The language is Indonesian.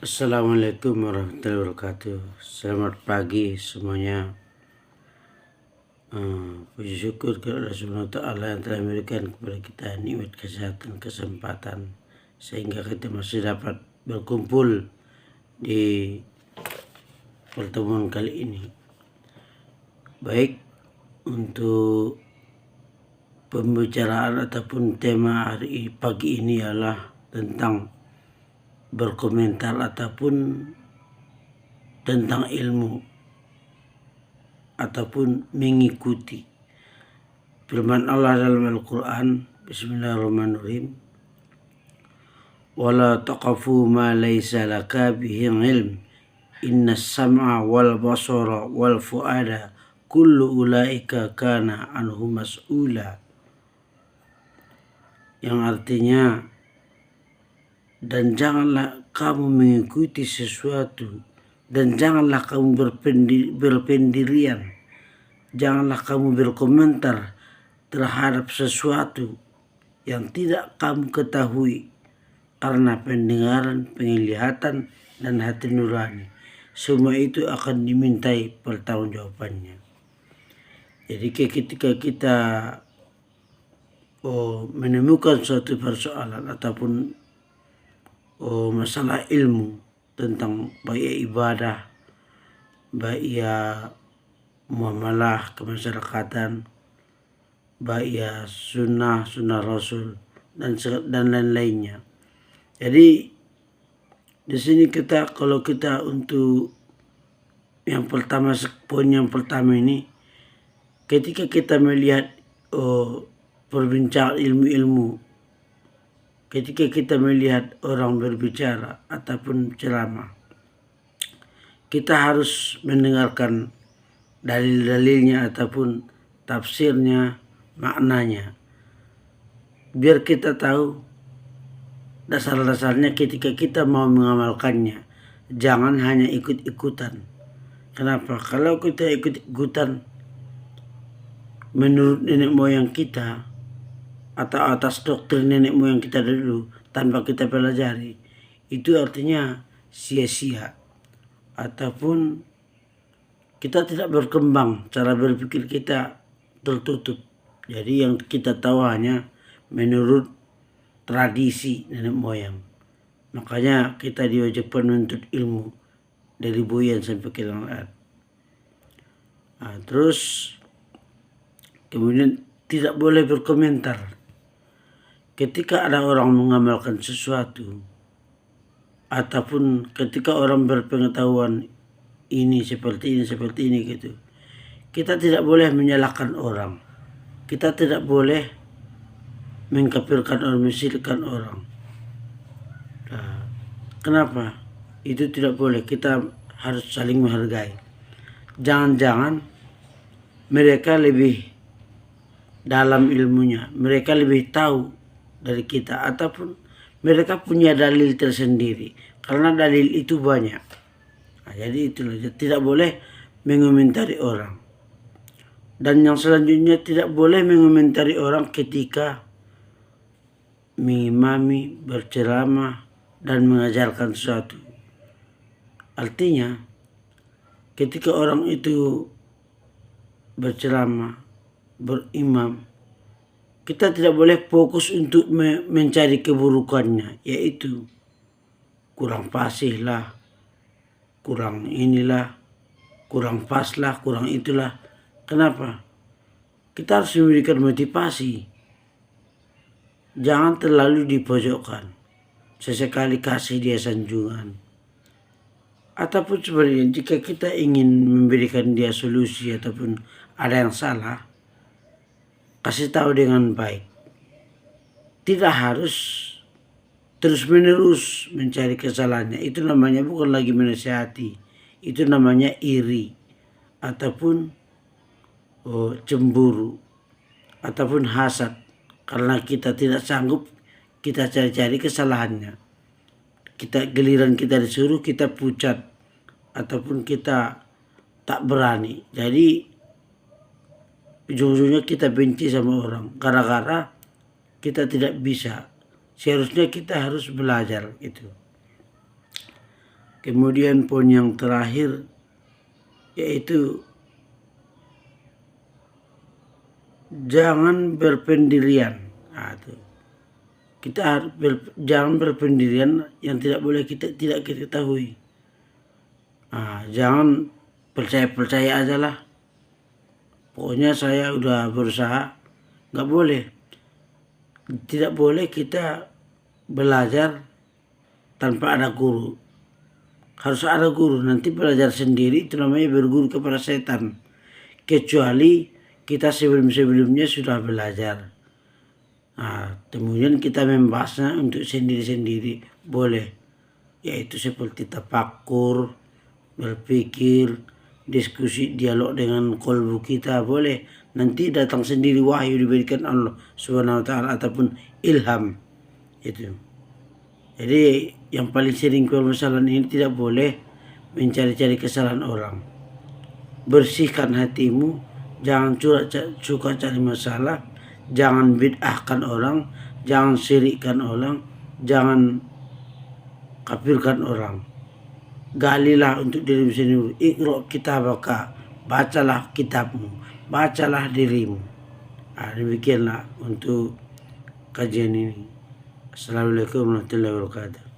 Assalamualaikum warahmatullahi wabarakatuh. Selamat pagi semuanya. Puji syukur kepada Allah Subhanahu wa Ta'ala yang telah memberikan kepada kita nikmat kesehatan, kesempatan sehingga kita masih dapat berkumpul di pertemuan kali ini. Baik, untuk pembicaraan ataupun tema hari pagi ini adalah tentang berkomentar ataupun tentang ilmu ataupun mengikuti firman Allah dalam Al-Quran. Bismillahirrahmanirrahim. Wala taqafu ma laysa laka bihi ilm inna sam'a wal basara wal fuada kullu ulaika kana anhu mas'ula, yang artinya, dan janganlah kamu mengikuti sesuatu, dan janganlah kamu berpendirian, janganlah kamu berkomentar terhadap sesuatu yang tidak kamu ketahui, karena pendengaran, penglihatan, dan hati nurani, semua itu akan dimintai pertanggungjawabannya. Jadi ketika kita menemukan suatu persoalan ataupun masalah ilmu tentang baik ibadah, baik muamalah kemasyarakatan, baik sunnah Rasul dan lain-lainnya. Jadi di sini kalau kita untuk poin yang pertama ini, ketika kita melihat perbincangan ilmu-ilmu, ketika kita melihat orang berbicara ataupun ceramah, kita harus mendengarkan dalil-dalilnya ataupun tafsirnya, maknanya, biar kita tahu dasar-dasarnya ketika kita mau mengamalkannya. Jangan hanya ikut-ikutan. Kenapa? Kalau kita ikut-ikutan menurut nenek moyang kita atau atas doktrin nenek moyang kita dulu tanpa kita pelajari, itu artinya sia-sia ataupun kita tidak berkembang, cara berpikir kita tertutup. Jadi yang kita tahu hanya menurut tradisi nenek moyang. Makanya kita diwajibkan menuntut ilmu dari buyan sampai ke langit. Terus kemudian tidak boleh berkomentar. Ketika ada orang mengamalkan sesuatu ataupun ketika orang berpengetahuan ini seperti ini gitu, kita tidak boleh menyalahkan orang. Kita tidak boleh mengkafirkan orang, mensyirikkan orang. Kenapa? Itu tidak boleh. Kita harus saling menghargai. Jangan-jangan mereka lebih dalam ilmunya, mereka lebih tahu dari kita, ataupun mereka punya dalil tersendiri, karena dalil itu banyak. Jadi itulah, tidak boleh mengomentari orang. Dan yang selanjutnya, tidak boleh mengomentari orang ketika mengimami, berceramah, dan mengajarkan sesuatu. Artinya, ketika orang itu berceramah, berimam, kita tidak boleh fokus untuk mencari keburukannya, yaitu kurang fasih lah, kurang inilah, kurang pas lah, kurang itulah. Kenapa? Kita harus memberikan motivasi. Jangan terlalu dipojokkan. Sesekali kasih dia sanjungan. Ataupun sebenarnya jika kita ingin memberikan dia solusi ataupun ada yang salah, kasih tahu dengan baik. Tidak harus terus-menerus mencari kesalahannya. Itu namanya bukan lagi menasihati. Itu namanya iri ataupun cemburu ataupun hasad. Karena kita tidak sanggup, kita cari-cari kesalahannya. Giliran kita disuruh, kita pucat ataupun kita tak berani. Jadi ujung-ujungnya kita benci sama orang gara-gara kita tidak bisa. Seharusnya kita harus belajar itu. Kemudian poin yang terakhir yaitu jangan berpendirian. Nah, itu. Kita jangan berpendirian yang tidak boleh kita ketahui. Nah, jangan percaya aja lah. Pokoknya saya udah berusaha, nggak boleh. Tidak boleh kita belajar tanpa ada guru. Harus ada guru, nanti belajar sendiri itu namanya berguru kepada setan. Kecuali kita sebelumnya sudah belajar. Nah, kemudian kita membahasnya untuk sendiri-sendiri boleh. Yaitu seperti tafakkur, berpikir, diskusi, dialog dengan kolbu kita boleh. Nanti datang sendiri wahyu diberikan Allah Subhanahu wa taala ataupun ilham. Itu. Jadi yang paling sering permasalahan ini tidak boleh mencari-cari kesalahan orang. Bersihkan hatimu, jangan suka cari masalah, jangan bid'ahkan orang, jangan syirikkan orang, jangan kafirkan orang. Galilah untuk dirimu sendiri. Iqra kitabaka, bacalah kitabmu, bacalah dirimu. Nah, demikianlah untuk kajian ini. Assalamualaikum warahmatullahi wabarakatuh.